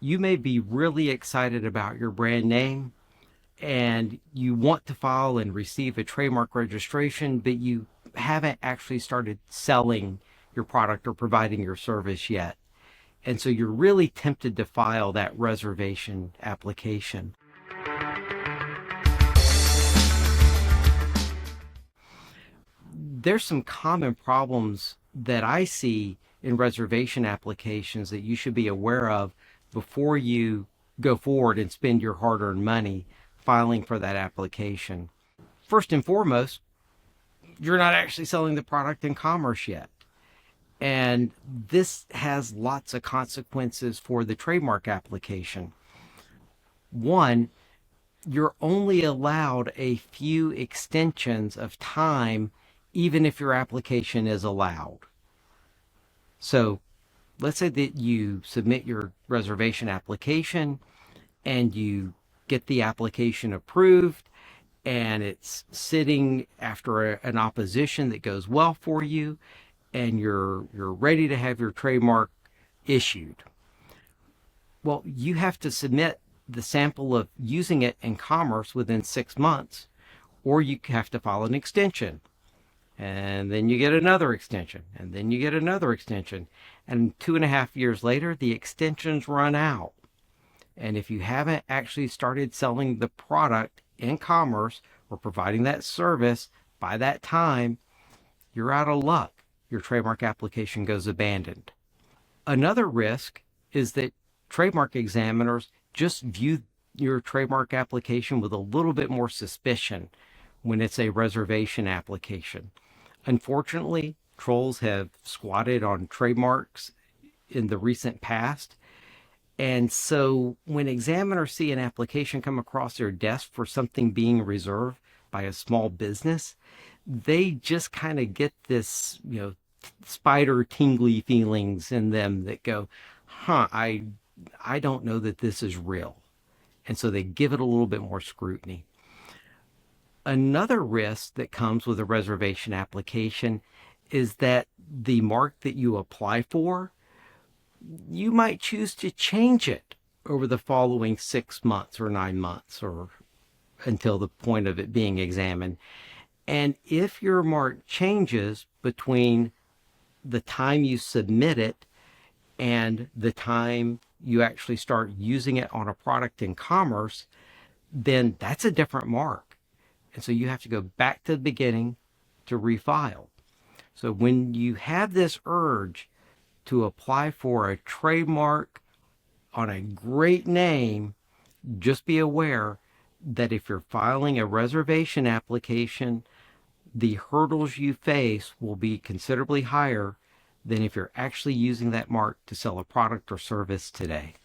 You may be really excited about your brand name and you want to file and receive a trademark registration, but you haven't actually started selling your product or providing your service yet. And so you're really tempted to file that reservation application. There's some common problems that I see in reservation applications that you should be aware of before you go forward and spend your hard-earned money filing for that application. First and foremost, you're not actually selling the product in commerce yet. And this has lots of consequences for the trademark application. One, you're only allowed a few extensions of time, even if your application is allowed. So let's say that you submit your reservation application and you get the application approved and it's sitting after an opposition that goes well for you, and you're ready to have your trademark issued. Well, you have to submit the sample of using it in commerce within 6 months, or you have to file an extension. And then you get another extension, and then you get another extension. And 2.5 years later, the extensions run out. And if you haven't actually started selling the product in commerce or providing that service by that time, you're out of luck. Your trademark application goes abandoned. Another risk is that trademark examiners just view your trademark application with a little bit more suspicion when it's a reservation application. Unfortunately, trolls have squatted on trademarks in the recent past. And so when examiners see an application come across their desk for something being reserved by a small business, they just kind of get this, spider tingly feelings in them that go, I don't know that this is real. And so they give it a little bit more scrutiny. Another risk that comes with a reservation application is that the mark that you apply for, you might choose to change it over the following 6 months or 9 months or until the point of it being examined. And if your mark changes between the time you submit it and the time you actually start using it on a product in commerce, then that's a different mark. And so you have to go back to the beginning to refile. So when you have this urge to apply for a trademark on a great name, just be aware that if you're filing a reservation application, the hurdles you face will be considerably higher than if you're actually using that mark to sell a product or service today.